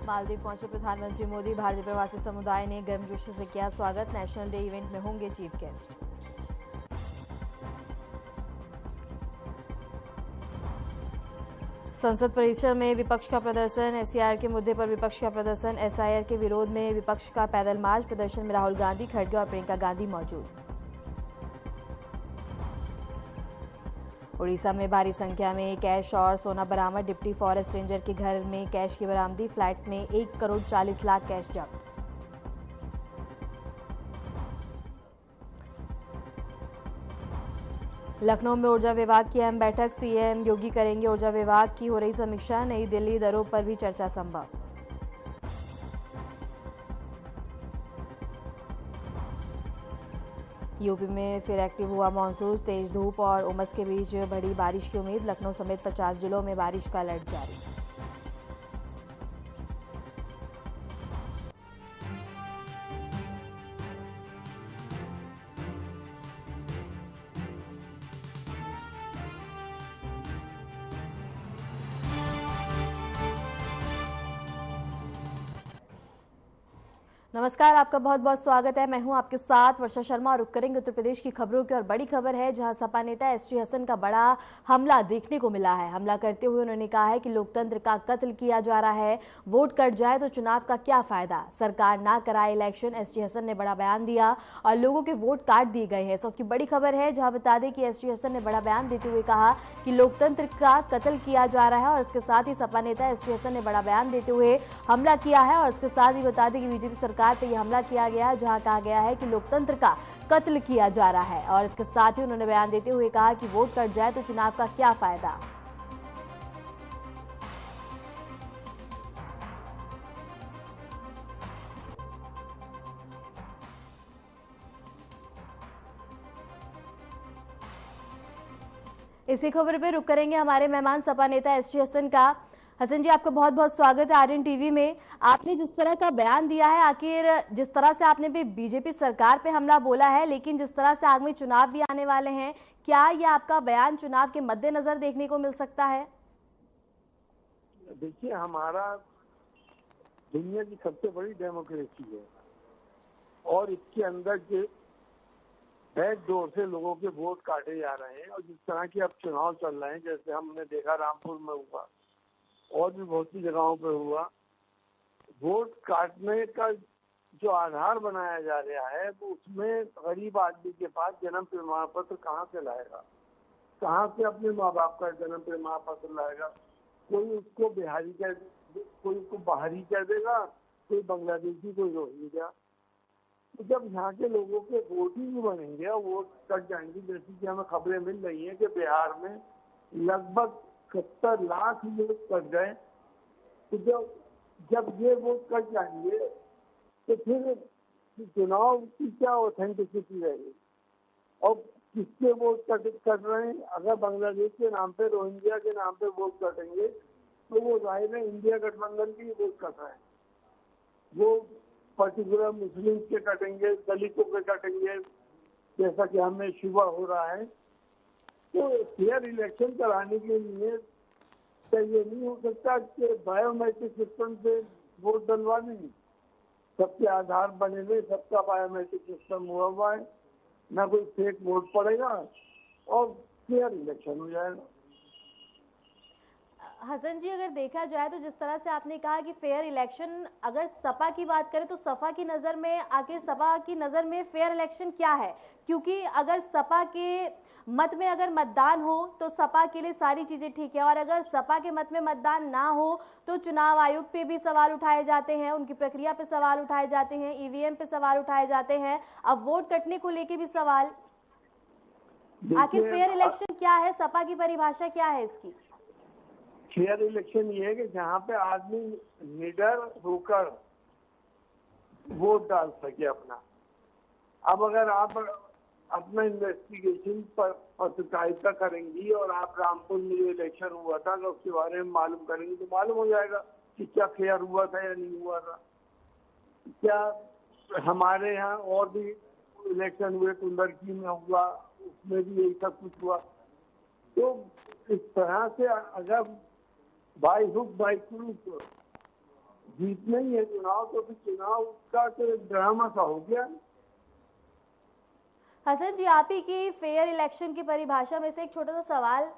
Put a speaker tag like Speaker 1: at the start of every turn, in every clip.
Speaker 1: मालदीव पहुंचे प्रधानमंत्री मोदी। भारतीय प्रवासी समुदाय ने गर्मजोशी से किया स्वागत। नेशनल डे इवेंट में होंगे चीफ गेस्ट। संसद परिसर में विपक्ष का प्रदर्शन। एसआईआर के मुद्दे पर विपक्ष का प्रदर्शन। एसआईआर के विरोध में विपक्ष का पैदल मार्च। प्रदर्शन में राहुल गांधी, खड़गे और प्रियंका गांधी मौजूद। उड़ीसा में भारी संख्या में कैश और सोना बरामद। डिप्टी फॉरेस्ट रेंजर के घर में कैश की बरामदी। फ्लैट में 1 करोड़ 40 लाख कैश जब्त। लखनऊ में ऊर्जा विभाग की अहम बैठक। सीएम योगी करेंगे ऊर्जा विभाग की हो रही समीक्षा। नई दिल्ली दरों पर भी चर्चा संभव। यूपी में फिर एक्टिव हुआ मॉनसून। तेज धूप और उमस के बीच बढ़ी बारिश की उम्मीद। लखनऊ समेत 50 जिलों में बारिश का अलर्ट जारी। नमस्कार, आपका बहुत बहुत स्वागत है। मैं हूं आपके साथ वर्षा शर्मा और रुक करेंगे उत्तर प्रदेश की खबरों की। और बड़ी खबर है जहां सपा नेता एसटी हसन का बड़ा हमला देखने को मिला है। हमला करते हुए उन्होंने कहा है कि लोकतंत्र का कत्ल किया जा रहा है। वोट कट जाए तो चुनाव का क्या फायदा, सरकार ना कराए इलेक्शन। एसटी हसन ने बड़ा बयान दिया और लोगों के वोट काट दिए गए हैं। सो की बड़ी खबर है जहां बता दें कि एसटी हसन ने बड़ा बयान देते हुए कहा कि लोकतंत्र का कत्ल किया जा रहा है। और इसके साथ ही सपा नेता एसटी हसन ने बड़ा बयान देते हुए हमला किया है। और इसके साथ ही बता दें कि बीजेपी सरकार पे यह हमला किया गया है जहां कहा गया है कि लोकतंत्र का कत्ल किया जा रहा है। और इसके साथ ही उन्होंने बयान देते हुए कहा कि वोट कट जाए तो चुनाव का क्या फायदा। इसी खबर पे रुक करेंगे हमारे मेहमान सपा नेता एसटी हसन का। हसन जी, आपका बहुत बहुत स्वागत है आर्यन टीवी में। आपने जिस तरह का बयान दिया है, आखिर जिस तरह से आपने भी बीजेपी सरकार पे हमला बोला है, लेकिन जिस तरह से आगामी चुनाव भी आने वाले हैं, क्या यह आपका बयान चुनाव के मद्देनजर देखने को मिल सकता है?
Speaker 2: देखिए, हमारा दुनिया की सबसे बड़ी डेमोक्रेसी है और इसके अंदर के बैकडोर से लोगों के वोट काटे जा रहे हैं। और जिस तरह के अब चुनाव चल रहे हैं, जैसे हमने देखा रामपुर में हुआ और भी बहुत सी जगहों पे हुआ, वोट काटने का जो आधार बनाया जा रहा है वो उसमें गरीब आदमी के पास जन्म प्रमाण पत्र कहाँ से लाएगा, कहाँ से अपने माँ बाप का जन्म प्रमाण पत्र लाएगा। कोई उसको बिहारी कर, कोई उसको बाहरी कर देगा, कोई बांग्लादेशी, कोई रोहिंग्या। तो जब यहाँ के लोगों के वोट ही नहीं बनेंगे और वोट कट जाएंगे, जैसे कि हमें खबरें मिल रही हैं कि बिहार में लगभग 70 लाख वोट कट गए। तो जब ये वोट कट जाएंगे तो फिर चुनाव की क्या ऑथेंटिसिटी रहेगी और किसके वोट कट रहे हैं। अगर बांग्लादेश के नाम पे, रोहिंग्या के नाम पे वोट कटेंगे तो वो जाहिर है इंडिया गठबंधन की वोट कट रहे हैं। वो पर्टिकुलर मुस्लिम के कटेंगे, दलितों के कटेंगे, जैसा कि हमें शुबा हो रहा है। तो फेयर इलेक्शन कराने के लिए ये नहीं हो सकता कि बायोमेट्रिक सिस्टम से वोट डलवा देंगे। सबके आधार बने हुए, सबका बायोमेट्रिक सिस्टम हुआ है, ना कोई फेक वोट पड़ेगा और फेयर इलेक्शन हो जाएगा।
Speaker 1: हसन जी, अगर देखा जाए तो जिस तरह से आपने कहा कि फेयर इलेक्शन, अगर सपा की बात करें तो सपा की नजर में, आखिर सपा की नजर में फेयर इलेक्शन क्या है? क्योंकि अगर सपा के मत में अगर मतदान हो तो सपा के लिए सारी चीजें ठीक है, और अगर सपा के मत में मतदान ना हो तो चुनाव आयोग पे भी सवाल उठाए जाते हैं, उनकी प्रक्रिया पे सवाल उठाए जाते हैं, ईवीएम पे सवाल उठाए जाते हैं, अब वोट कटने को लेके भी सवाल। आखिर फेयर इलेक्शन क्या है? सपा की परिभाषा क्या है इसकी?
Speaker 2: फेयर इलेक्शन ये है कि जहाँ पे आदमी निडर होकर वोट डाल सके अपना। अब अगर आप अपना इन्वेस्टिगेशन पर पत्रकारिता करेंगी और आप रामपुर में जो इलेक्शन हुआ था अगर उसके बारे में मालूम करेंगी तो मालूम हो जाएगा कि क्या फेयर हुआ था या नहीं हुआ था। क्या हमारे यहाँ और भी इलेक्शन हुए, कुंदरकी में हुआ, उसमें भी यही सब कुछ हुआ। तो इस तरह से अगर बाई हुक बाई क्रूक जीतना ही है चुनाव, तो फिर चुनाव का तो एक ड्रामा सा हो गया।
Speaker 1: हसन जी, आप ही की फेयर इलेक्शन की परिभाषा में से एक छोटा सा सवाल,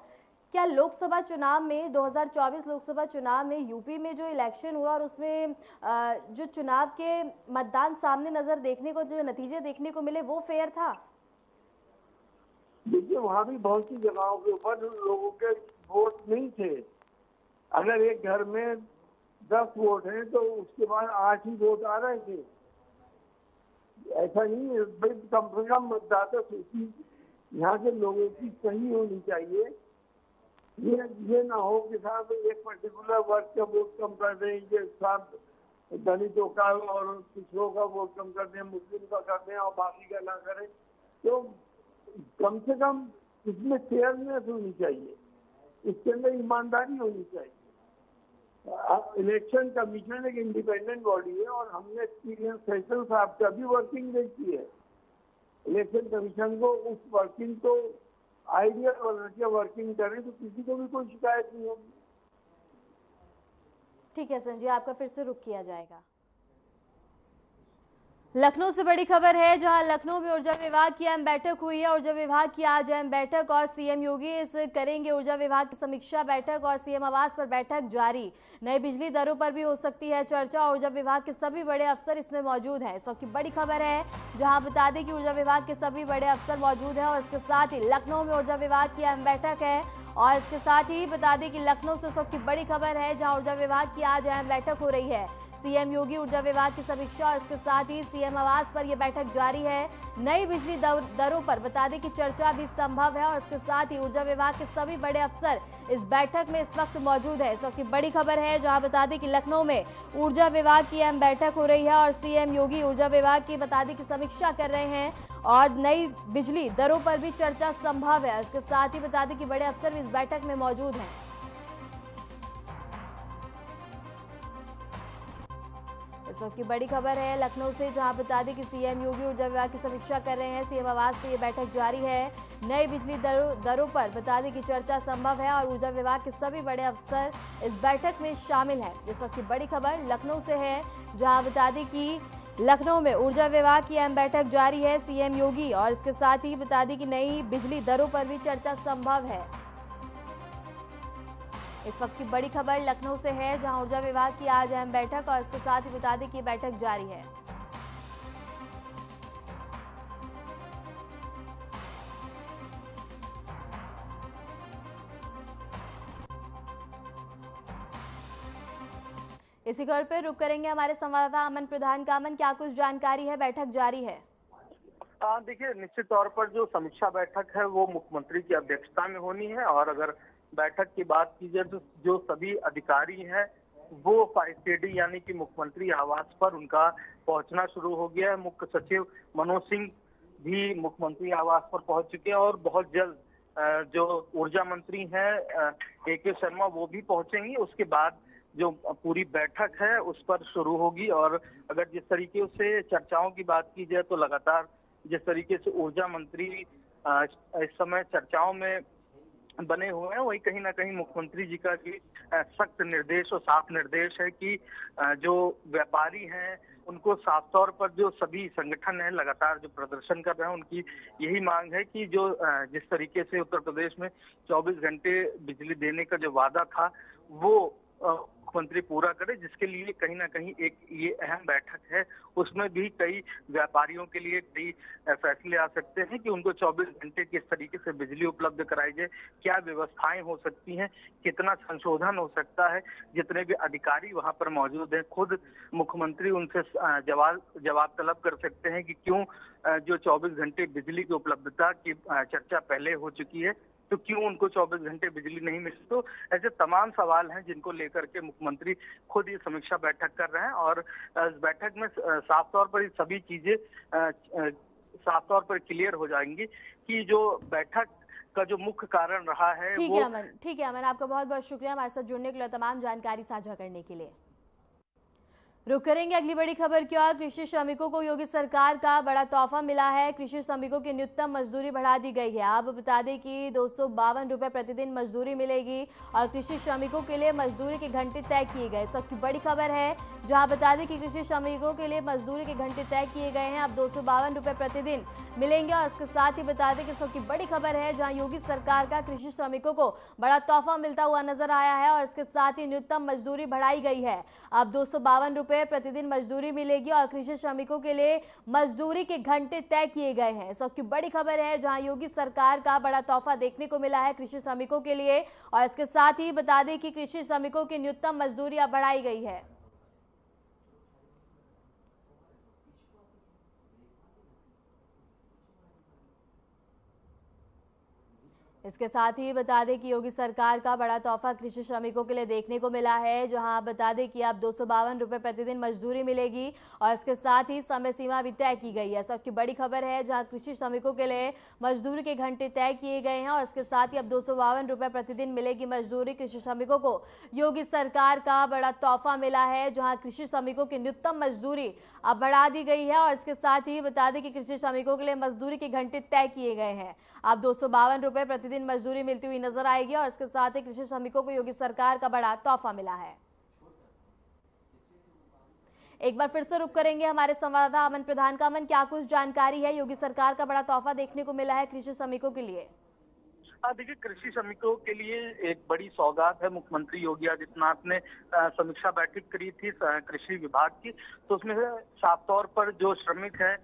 Speaker 1: क्या लोकसभा चुनाव में 2024 लोकसभा चुनाव में यूपी में जो इलेक्शन हुआ और उसमें जो चुनाव के मतदान सामने नजर देखने को, जो नतीजे देखने को मिले, वो फेयर था?
Speaker 2: देखिए, वहाँ भी बहुत सी जगहों के ऊपर लोगों के वोट नहीं थे। अगर एक घर में 10 वोट हैं तो उसके बाद 8 ही वोट आ रहे थे। ऐसा नहीं है भाई, कम से कम मतदाता सूची यहाँ के लोगों की सही होनी चाहिए। ये ना हो कि साहब एक पर्टिकुलर वर्ग का वोट कम कर दें, ये साहब दलितों का और पिछड़ों का वोट कम कर दें, मुस्लिम का कर दें और बाकी का ना करें। तो कम से कम इसमें फेयरनेस होनी चाहिए, इसके अंदर ईमानदारी होनी चाहिए। इलेक्शन कमीशन एक इंडिपेंडेंट बॉडी है और हमने एक्सपीरियंस फैसल साहब का भी वर्किंग देखी है। इलेक्शन कमीशन को उस वर्किंग को आइडियल बना के वर्किंग करें तो किसी को भी कोई शिकायत नहीं होगी।
Speaker 1: ठीक है संजय, आपका फिर से रुख किया जाएगा। लखनऊ से बड़ी खबर है, जहां लखनऊ में ऊर्जा विभाग की अहम बैठक हुई है। ऊर्जा विभाग की आज अहम बैठक और सीएम योगी इस करेंगे ऊर्जा विभाग की समीक्षा बैठक और सीएम आवास पर बैठक जारी। नई बिजली दरों पर भी हो सकती है चर्चा। ऊर्जा विभाग के सभी बड़े अफसर इसमें मौजूद हैं। इस वक्त की बड़ी खबर है, जहां बता दें कि ऊर्जा विभाग के सभी बड़े अफसर मौजूद हैं और इसके साथ ही लखनऊ में ऊर्जा विभाग की अहम बैठक है। और इसके साथ ही बता दें कि लखनऊ से इस वक्त की बड़ी खबर है, जहां ऊर्जा विभाग की आज अहम बैठक हो रही है। सीएम योगी ऊर्जा विभाग की समीक्षा और इसके साथ ही सीएम आवास पर यह बैठक जारी है। नई बिजली दरों पर बता दें कि चर्चा भी संभव है और इसके साथ ही ऊर्जा विभाग के सभी बड़े अफसर इस बैठक में इस वक्त मौजूद है। इस वक्त की बड़ी खबर है, जहां बता दें कि लखनऊ में ऊर्जा विभाग की अहम बैठक हो रही है और सीएम योगी ऊर्जा विभाग की बता दें कि समीक्षा कर रहे हैं और नई बिजली दरों पर भी चर्चा संभव है। इसके साथ ही बता दें कि बड़े अफसर भी इस बैठक में मौजूद हैं। इस वक्त की बड़ी खबर है लखनऊ से, जहां बता दें कि सीएम योगी ऊर्जा विभाग की समीक्षा कर रहे हैं। सीएम आवास पर यह बैठक जारी है। नई बिजली दरों पर बता दें कि चर्चा संभव है और ऊर्जा विभाग के सभी बड़े अफसर इस बैठक में शामिल हैं। इस वक्त की बड़ी खबर लखनऊ से है, जहां बता दें कि लखनऊ में ऊर्जा विभाग की अहम बैठक जारी है। सीएम योगी और इसके साथ ही बता दें कि नई बिजली दरों पर भी चर्चा संभव है। इस वक्त की बड़ी खबर लखनऊ से है, जहां ऊर्जा विभाग की आज अहम बैठक और इसके साथ ही बता दें कि बैठक जारी है। इसी खबर पर रुक करेंगे हमारे संवाददाता अमन प्रधान का। अमन, क्या कुछ जानकारी है? बैठक जारी है।
Speaker 3: देखिए, निश्चित तौर पर जो समीक्षा बैठक है वो मुख्यमंत्री की अध्यक्षता में होनी है और अगर बैठक की बात की जाए तो जो सभी अधिकारी हैं वो 5 यानी कि मुख्यमंत्री आवास पर उनका पहुंचना शुरू हो गया है। मुख्य सचिव मनोज सिंह भी मुख्यमंत्री आवास पर पहुंच चुके हैं और बहुत जल्द जो ऊर्जा मंत्री हैं AK शर्मा वो भी पहुंचेंगी। उसके बाद जो पूरी बैठक है उस पर शुरू होगी और अगर जिस तरीके से चर्चाओं की बात की जाए तो लगातार जिस तरीके से ऊर्जा मंत्री इस समय चर्चाओं में बने हुए हैं, वही कहीं ना कहीं मुख्यमंत्री जी का भी सख्त निर्देश और साफ निर्देश है कि जो व्यापारी हैं उनको साफ तौर पर जो सभी संगठन हैं लगातार जो प्रदर्शन कर रहे हैं उनकी यही मांग है कि जो जिस तरीके से उत्तर प्रदेश में 24 घंटे बिजली देने का जो वादा था वो मुख्यमंत्री पूरा करे, जिसके लिए कहीं ना कहीं एक ये अहम बैठक है। उसमें भी कई व्यापारियों के लिए कई फैसले आ सकते हैं कि उनको 24 घंटे किस तरीके से बिजली उपलब्ध कराई जाए, क्या व्यवस्थाएं हो सकती हैं, कितना संशोधन हो सकता है। जितने भी अधिकारी वहां पर मौजूद हैं खुद मुख्यमंत्री उनसे जवाब तलब कर सकते हैं कि क्यों जो 24 घंटे बिजली की उपलब्धता की चर्चा पहले हो चुकी है तो क्यों उनको 24 घंटे बिजली नहीं मिलती। तो ऐसे तमाम सवाल हैं जिनको लेकर के मुख्यमंत्री खुद ये समीक्षा बैठक कर रहे हैं और इस बैठक में साफ तौर पर ये सभी चीजें साफ तौर पर क्लियर हो जाएंगी कि जो बैठक का जो मुख्य कारण रहा है।
Speaker 1: ठीक है अमन, ठीक है अमन, आपका बहुत बहुत शुक्रिया हमारे साथ जुड़ने के लिए, तमाम जानकारी साझा करने के लिए। रुक करेंगे अगली बड़ी खबर की ओर। कृषि श्रमिकों को योगी सरकार का बड़ा तोहफा मिला है। कृषि श्रमिकों की न्यूनतम मजदूरी बढ़ा दी गई है। आप बता दें कि 252 रुपए प्रतिदिन मजदूरी मिलेगी और कृषि श्रमिकों के लिए मजदूरी के घंटे तय किए गए। सबकी बड़ी खबर है, जहां बता दें कि कृषि श्रमिकों के लिए मजदूरी के घंटे तय किए गए हैं। अब 252 रुपए प्रतिदिन मिलेंगे और इसके साथ ही बता दें कि सबकी बड़ी खबर है, जहां योगी सरकार का कृषि श्रमिकों को बड़ा तोहफा मिलता हुआ नजर आया है और इसके साथ ही न्यूनतम मजदूरी बढ़ाई गई है। अब 252 रुपए प्रतिदिन मजदूरी मिलेगी और कृषि श्रमिकों के लिए मजदूरी के घंटे तय किए गए हैं। सबकी बड़ी खबर है, जहां योगी सरकार का बड़ा तोहफा देखने को मिला है कृषि श्रमिकों के लिए और इसके साथ ही बता दें कि कृषि श्रमिकों की न्यूनतम मजदूरी अब बढ़ाई गई है। इसके साथ ही बता दें कि योगी सरकार का बड़ा तोहफा कृषि श्रमिकों के लिए देखने को मिला है, जहां बता दें कि अब 252 रुपए प्रतिदिन मजदूरी मिलेगी और इसके साथ ही समय सीमा भी तय की गई है। सबकी बड़ी खबर है, जहां कृषि श्रमिकों के लिए मजदूरी के घंटे तय किए गए हैं और इसके साथ ही अब 252 रुपए प्रतिदिन मिलेगी मजदूरी। कृषि श्रमिकों को योगी सरकार का बड़ा तोहफा मिला है, जहां कृषि श्रमिकों की न्यूनतम मजदूरी अब बढ़ा दी गई है और इसके साथ ही बता दें कि कृषि श्रमिकों के लिए मजदूरी के घंटे तय किए गए हैं। अब 252 रुपए प्रतिदिन मजदूरी मिलती हुई नजर आएगी और इसके साथ ही कृषि श्रमिकों को योगी सरकार का बड़ा तोहफा मिला है। एक बार फिर से रुक करेंगे हमारे संवाददाता अमन प्रधान का। अमन, क्या कुछ जानकारी है? योगी सरकार का बड़ा तोहफा देखने को मिला है कृषि श्रमिकों के लिए।
Speaker 3: देखिए, कृषि श्रमिकों के लिए एक बड़ी सौगात है। मुख्यमंत्री योगी आदित्यनाथ ने समीक्षा बैठक करी थी कृषि विभाग की, तो उसमें साफ तौर पर जो श्रमिक है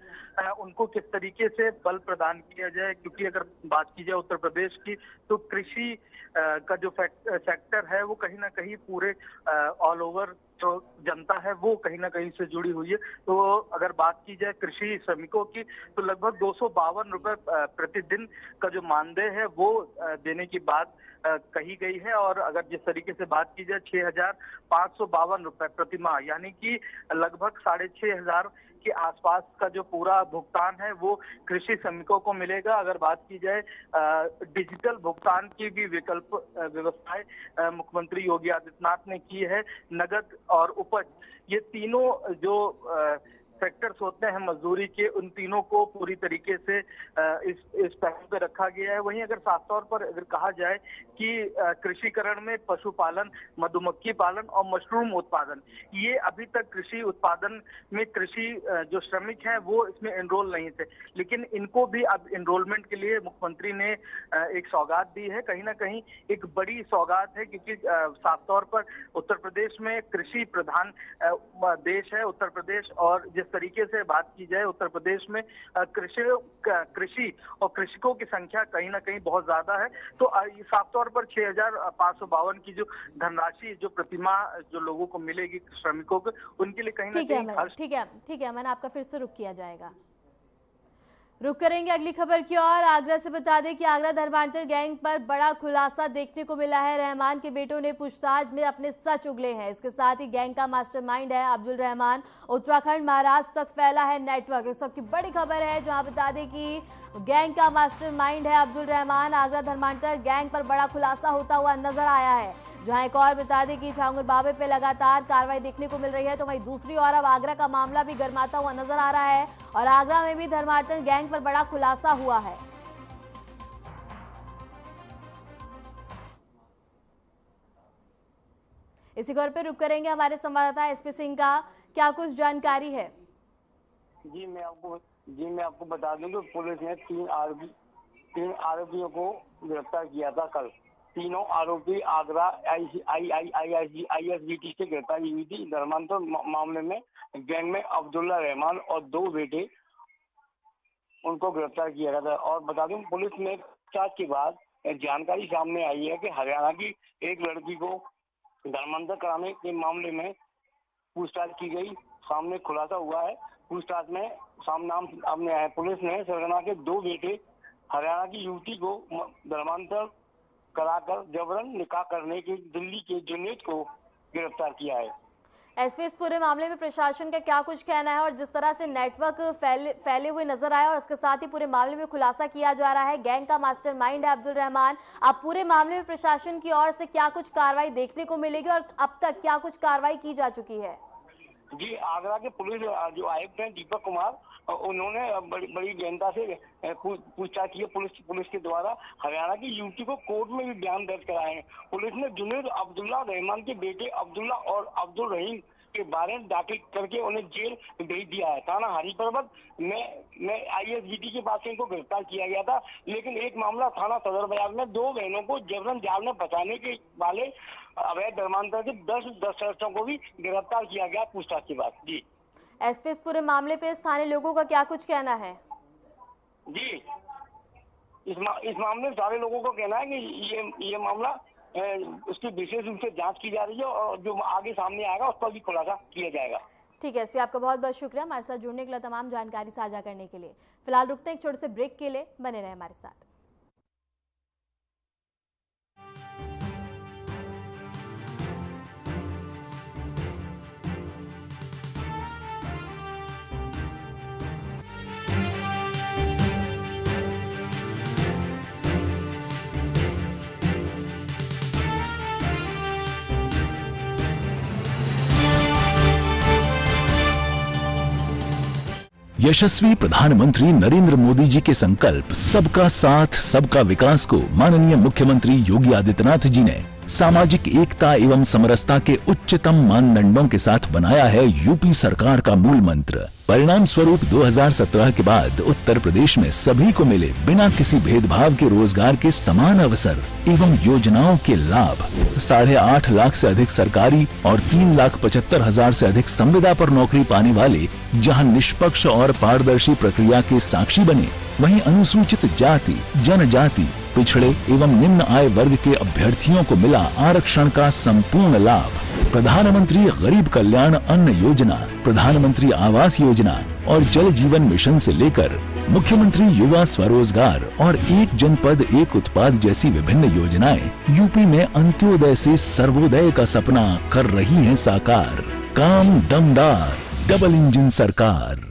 Speaker 3: उनको किस तरीके से बल प्रदान किया जाए, क्योंकि अगर बात की जाए उत्तर प्रदेश की तो कृषि का जो सेक्टर है वो कहीं ना कहीं पूरे ऑल ओवर जो जनता है वो कहीं ना कहीं से जुड़ी हुई है। तो अगर बात की जाए कृषि श्रमिकों की तो लगभग 252 रुपए प्रतिदिन का जो मानदेय है वो देने की बात कही गई है। और अगर जिस तरीके से बात की जाए 6,552 रुपए प्रतिमाह, यानी कि लगभग 6,500 के आसपास का जो पूरा भुगतान है वो कृषि श्रमिकों को मिलेगा। अगर बात की जाए डिजिटल भुगतान की भी विकल्प व्यवस्थाएं मुख्यमंत्री योगी आदित्यनाथ ने की है। नगद और उपज, ये तीनों जो सेक्टर्स होते हैं मजदूरी के, उन तीनों को पूरी तरीके से इस पहलू पे रखा गया है। वहीं अगर साफ तौर पर अगर कहा जाए कि कृषिकरण में पशुपालन, मधुमक्खी पालन और मशरूम उत्पादन, ये अभी तक कृषि उत्पादन में कृषि जो श्रमिक हैं वो इसमें एनरोल नहीं थे, लेकिन इनको भी अब एनरोलमेंट के लिए मुख्यमंत्री ने एक सौगात दी है। कहीं ना कहीं एक बड़ी सौगात है, क्योंकि साफ तौर पर उत्तर प्रदेश में कृषि प्रधान देश है उत्तर प्रदेश, और जिस तरीके से बात की जाए उत्तर प्रदेश में कृषि और कृषकों की संख्या कहीं ना कहीं बहुत ज्यादा है। तो साफ तौर पर 6,552 की जो धनराशि जो प्रतिमाह जो लोगों को मिलेगी श्रमिकों को, उनके लिए कहीं ना कहीं
Speaker 1: ठीक है, मैंने आपका फिर से रुक किया जाएगा। रुक करेंगे अगली खबर की ओर। आगरा से बता दें कि आगरा धर्मांतर गैंग पर बड़ा खुलासा देखने को मिला है। रहमान के बेटों ने पूछताछ में अपने सच उगले हैं। इसके साथ ही गैंग का मास्टरमाइंड है अब्दुल रहमान। उत्तराखंड महाराष्ट्र तक फैला है नेटवर्क। इस सबकी बड़ी खबर है, जहां बता दें कि गैंग का मास्टरमाइंड है अब्दुल रहमान। आगरा धर्मांतर गैंग पर बड़ा खुलासा होता हुआ नजर आया है। जहां एक और बता दें कि छांगुर बाबे पे लगातार कार्रवाई देखने को मिल रही है, तो वहीं दूसरी ओर अब आगरा का मामला भी गर्माता हुआ नजर आ रहा है और आगरा में भी धर्मांतर गैंग पर बड़ा खुलासा हुआ है। इसी खबर पर रुक करेंगे हमारे संवाददाता एसपी सिंह का। क्या कुछ जानकारी है?
Speaker 4: जी मैं आपको बता दूं कि पुलिस ने तीन आरोपियों को गिरफ्तार किया था कल। तीनों आरोपी आगरा ISBT से गिरफ्तारी हुई थी। धर्मांतर मामले में गैंग में अब्दुल्ला रहमान और 2 बेटे उनको गिरफ्तार किया गया था। और बता दूं, पुलिस में पूछताछ के बाद जानकारी सामने आई है कि हरियाणा की एक लड़की को धर्मांतर कराने के मामले में पूछताछ की गई, सामने खुलासा हुआ है। पूछताछ में सामने आया, पुलिस ने सरगना के 2 बेटे हरियाणा की युवती को धर्मांतर कराकर जबरन निकाह करने के दिल्ली के जुनैद को गिरफ्तार किया है।
Speaker 1: एसपी, इस पूरे मामले में प्रशासन का क्या कुछ कहना है? और जिस तरह से नेटवर्क फैले हुए नजर आया और इसके साथ ही पूरे मामले में खुलासा किया जा रहा है, गैंग का मास्टरमाइंड है अब्दुल रहमान। अब पूरे मामले में प्रशासन की ओर से क्या कुछ कार्रवाई देखने को मिलेगी और अब तक क्या कुछ कार्रवाई की जा चुकी है?
Speaker 4: जी, आगरा के पुलिस जो आयुक्त हैं दीपक कुमार, उन्होंने बड़ी जनता से पूछताछ की है पुलिस के द्वारा। हरियाणा की युवती को कोर्ट में भी बयान दर्ज कराए हैं। पुलिस ने जुनैद अब्दुल्ला रहमान के बेटे अब्दुल्ला और अब्दुल रहीम के बारे में दाखिल करके उन्हें जेल भेज दिया है। थाना हरी पर्वत में ISBT के पास से इनको गिरफ्तार किया गया था, लेकिन एक मामला थाना सदर बाजार में 2 बहनों को जबरन जाल में फंसाने के वाले अवैध धर्मांतर के 10 दस्तावेजों को भी गिरफ्तार किया गया पूछताछ के बाद। जी
Speaker 1: एसपी, इस पूरे मामले पे स्थानीय लोगों का क्या कुछ कहना है?
Speaker 4: जी, इस मामले में सारे लोगों को कहना है कि ये मामला उसकी विशेष रूप से जांच की जा रही है और जो आगे सामने आएगा उस पर भी खुलासा किया जाएगा।
Speaker 1: ठीक है एसपी, आपका बहुत बहुत शुक्रिया हमारे साथ जुड़ने के लिए, तमाम जानकारी साझा करने के लिए। फिलहाल रुकते हैं एक छोटे से ब्रेक के लिए, बने रहे हमारे साथ।
Speaker 5: यशस्वी प्रधानमंत्री नरेंद्र मोदी जी के संकल्प सबका साथ सबका विकास को माननीय मुख्यमंत्री योगी आदित्यनाथ जी ने सामाजिक एकता एवं समरसता के उच्चतम मानदंडों के साथ बनाया है यूपी सरकार का मूल मंत्र। परिणाम स्वरूप 2017 के बाद उत्तर प्रदेश में सभी को मिले बिना किसी भेदभाव के रोजगार के समान अवसर एवं योजनाओं के लाभ। 8.5 लाख से अधिक सरकारी और 3,75,000 से अधिक संविदा पर नौकरी पाने वाले जहां निष्पक्ष और पारदर्शी प्रक्रिया के साक्षी बने, वहीं अनुसूचित जाति, जनजाति, पिछड़े एवं निम्न आय वर्ग के अभ्यर्थियों को मिला आरक्षण का संपूर्ण लाभ। प्रधानमंत्री गरीब कल्याण अन्न योजना, प्रधानमंत्री आवास योजना और जल जीवन मिशन से लेकर मुख्यमंत्री युवा स्वरोजगार और एक जनपद एक उत्पाद जैसी विभिन्न योजनाएं यूपी में अंत्योदय से सर्वोदय का सपना कर रही हैं साकार। काम दमदार, डबल इंजन सरकार।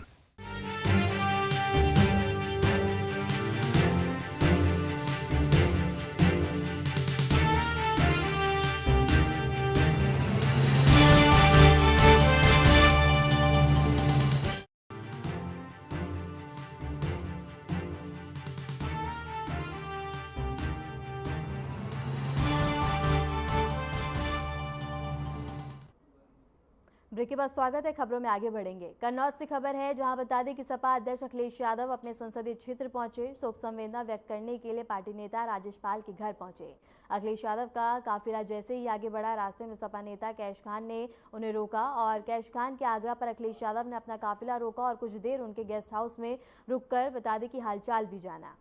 Speaker 1: ब्रेक के बाद स्वागत है। खबरों में आगे बढ़ेंगे। कन्नौज से खबर है, जहां बता दें कि सपा अध्यक्ष अखिलेश यादव अपने संसदीय क्षेत्र पहुंचे। शोक संवेदना व्यक्त करने के लिए पार्टी नेता राजेश पाल के घर पहुंचे। अखिलेश यादव का काफिला जैसे ही आगे बढ़ा, रास्ते में सपा नेता कैश खान ने उन्हें रोका और कैश खान के आग्रह पर अखिलेश यादव ने अपना काफिला रोका और कुछ देर उनके गेस्ट हाउस में रुककर बता दें कि हालचाल भी जाना।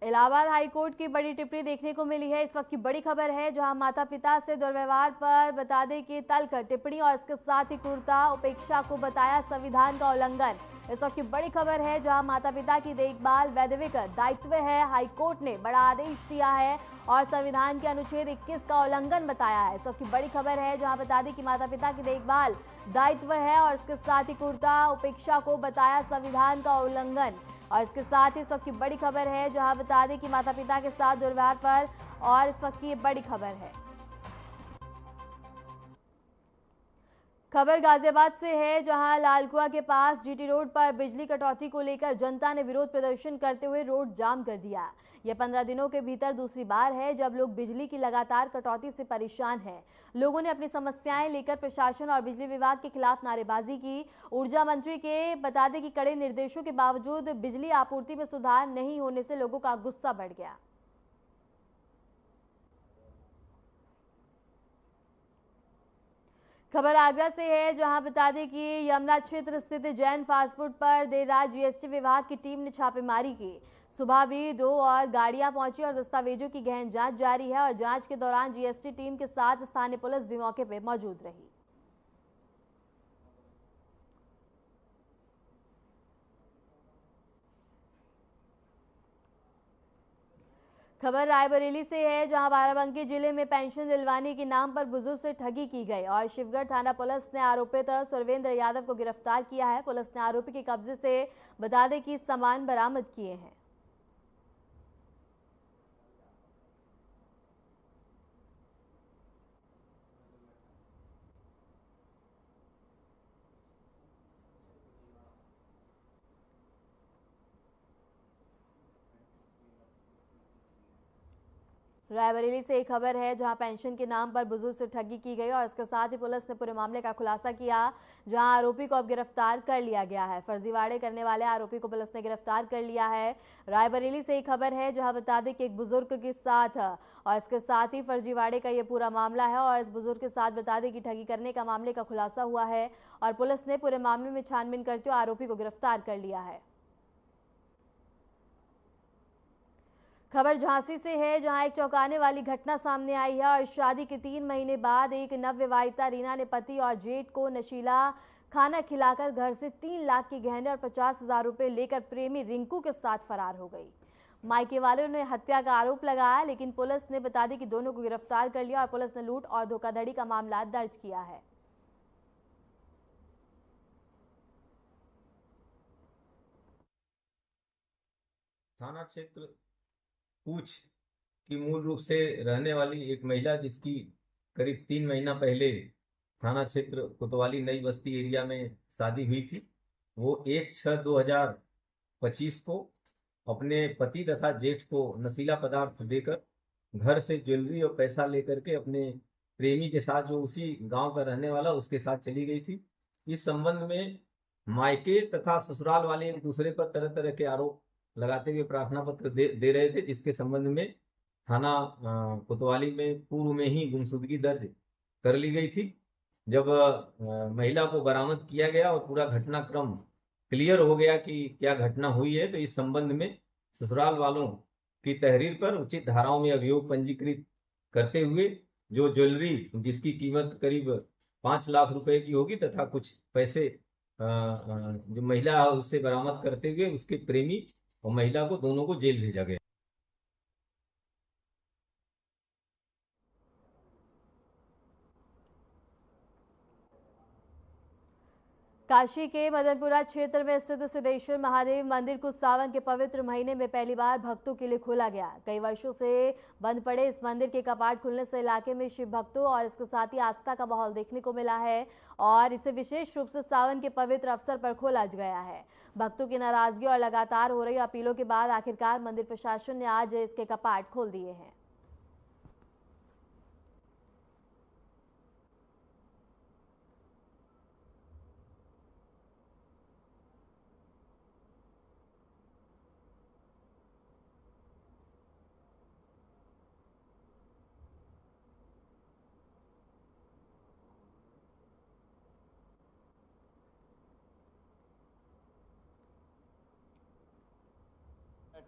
Speaker 1: इलाहाबाद हाईकोर्ट की बड़ी टिप्पणी देखने को मिली है। इस वक्त की बड़ी खबर है, जहां माता पिता से दुर्व्यवहार पर बता दें कि तल्ख टिप्पणी और इसके साथ ही क्रूरता उपेक्षा को बताया संविधान का उल्लंघन। इस वक्त की बड़ी खबर है, जहां माता पिता की देखभाल वैधानिक दायित्व है। हाईकोर्ट ने बड़ा आदेश दिया है और संविधान के अनुच्छेद 21 का उल्लंघन बताया है। इस वक्त की बड़ी खबर है, जहां बता दें कि माता पिता की देखभाल दायित्व है और इसके साथ ही क्रूरता उपेक्षा को बताया संविधान का उल्लंघन। और इसके साथ ही इस वक्त की बड़ी खबर है, जहां बता दें कि माता पिता के साथ दुर्व्यवहार पर और इस वक्त की बड़ी खबर है। खबर गाजियाबाद से है, जहां लालकुआ के पास जीटी रोड पर बिजली कटौती को लेकर जनता ने विरोध प्रदर्शन करते हुए रोड जाम कर दिया। यह 15 दिनों के भीतर दूसरी बार है जब लोग बिजली की लगातार कटौती से परेशान हैं। लोगों ने अपनी समस्याएं लेकर प्रशासन और बिजली विभाग के खिलाफ नारेबाजी की। ऊर्जा मंत्री के बता दें कि कड़े निर्देशों के बावजूद बिजली आपूर्ति में सुधार नहीं होने से लोगों का गुस्सा बढ़ गया। खबर आगरा से है, जहां बता दें कि यमुना क्षेत्र स्थित जैन फास्ट फूड पर देर रात जीएसटी विभाग की टीम ने छापेमारी की। सुबह भी 2 और गाड़ियां पहुंची और दस्तावेजों की गहन जांच जारी है और जांच के दौरान जीएसटी टीम के साथ स्थानीय पुलिस भी मौके पर मौजूद रही। खबर रायबरेली से है, जहां बाराबंकी जिले में पेंशन दिलवाने के नाम पर बुजुर्ग से ठगी की गई और शिवगढ़ थाना पुलिस ने आरोपित सुरवेंद्र यादव को गिरफ्तार किया है। पुलिस ने आरोपी के कब्जे से बता दें कि सामान बरामद किए हैं। रायबरेली से एक खबर है, जहां पेंशन के नाम पर बुजुर्ग से ठगी की गई और इसके साथ ही पुलिस ने पूरे मामले का खुलासा किया, जहां आरोपी को अब गिरफ्तार कर लिया गया है। फर्जीवाड़े करने वाले आरोपी को पुलिस ने गिरफ्तार कर लिया है। रायबरेली से एक खबर है, जहां बता दें कि एक बुजुर्ग के साथ और इसके साथ ही फर्जीवाड़े का ये पूरा मामला है और इस बुजुर्ग के साथ बता दें कि ठगी करने का मामले का खुलासा हुआ है और पुलिस ने पूरे मामले में छानबीन करते हुए आरोपी को गिरफ्तार कर लिया है। खबर झांसी से है, जहां एक चौंकाने वाली घटना सामने आई है और शादी के 3 महीने बाद एक नवविवाहिता रीना ने पति और जेठ को नशीला खाना खिलाकर घर से 3 लाख के गहने और 50,000 रुपए लेकर प्रेमी रिंकू के साथ फरार हो गई। मायके वालों ने हत्या का आरोप लगाया, लेकिन पुलिस ने बता दी कि दोनों को गिरफ्तार कर लिया और पुलिस ने लूट और धोखाधड़ी का मामला दर्ज किया है।
Speaker 6: थाना क्षेत्र पूछ की मूल रूप से रहने वाली एक महिला, जिसकी करीब 3 महीना पहले थाना क्षेत्र कोतवाली नई बस्ती एरिया में शादी हुई थी। वो 1/6/2025 को अपने पति तथा जेठ को नशीला पदार्थ देकर घर से ज्वेलरी और पैसा लेकर के अपने प्रेमी के साथ, जो उसी गांव का रहने वाला, उसके साथ चली गई थी। इस संबंध में मायके तथा ससुराल वाले एक दूसरे पर तरह तरह के आरोप लगाते हुए प्रार्थना पत्र दे रहे थे, जिसके संबंध में थाना कोतवाली में पूर्व में ही गुमशुदगी दर्ज कर ली गई थी। जब महिला को बरामद किया गया और पूरा घटनाक्रम क्लियर हो गया कि क्या घटना हुई है, तो इस संबंध में ससुराल वालों की तहरीर पर उचित धाराओं में अभियोग पंजीकृत करते हुए जो ज्वेलरी, जिसकी कीमत करीब 5 लाख रुपए की होगी, तथा कुछ पैसे जो महिला उससे बरामद करते हुए उसके प्रेमी और महिला को, दोनों को जेल भेजा गया।
Speaker 1: काशी के मदनपुरा क्षेत्र में स्थित सिद्धेश्वर महादेव मंदिर को सावन के पवित्र महीने में पहली बार भक्तों के लिए खोला गया। कई वर्षों से बंद पड़े इस मंदिर के कपाट खुलने से इलाके में शिव भक्तों और इसके साथ ही आस्था का माहौल देखने को मिला है और इसे विशेष रूप से सावन के पवित्र अवसर पर खोला गया है। भक्तों की नाराजगी और लगातार हो रही अपीलों के बाद आखिरकार मंदिर प्रशासन ने आज इसके कपाट खोल दिए हैं।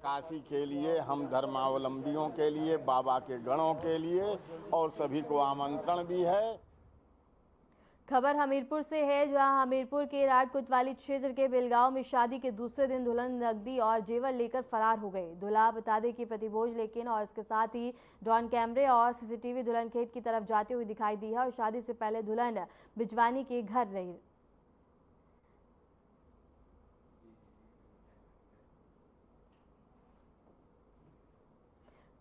Speaker 7: काशी के लिए, हम धर्मावलंबियों के लिए, बाबा के गणों के लिए और सभी को आमंत्रण भी है।
Speaker 1: खबर हमीरपुर से है, जहां हमीरपुर के राट कोतवाली क्षेत्र के बेलगांव में शादी के दूसरे दिन दुल्हन नकदी और जेवर लेकर फरार हो गई। दूल्हा बता दें कि प्रतिभोज लेकिन और इसके साथ ही ड्रोन कैमरे और सीसीटीवी दुल्हन खेत की तरफ जाते हुए दिखाई दी है और शादी से पहले दुल्हन बिजवानी के घर रही।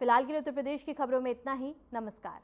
Speaker 1: फिलहाल के लिए उत्तर प्रदेश की खबरों में इतना ही। नमस्कार।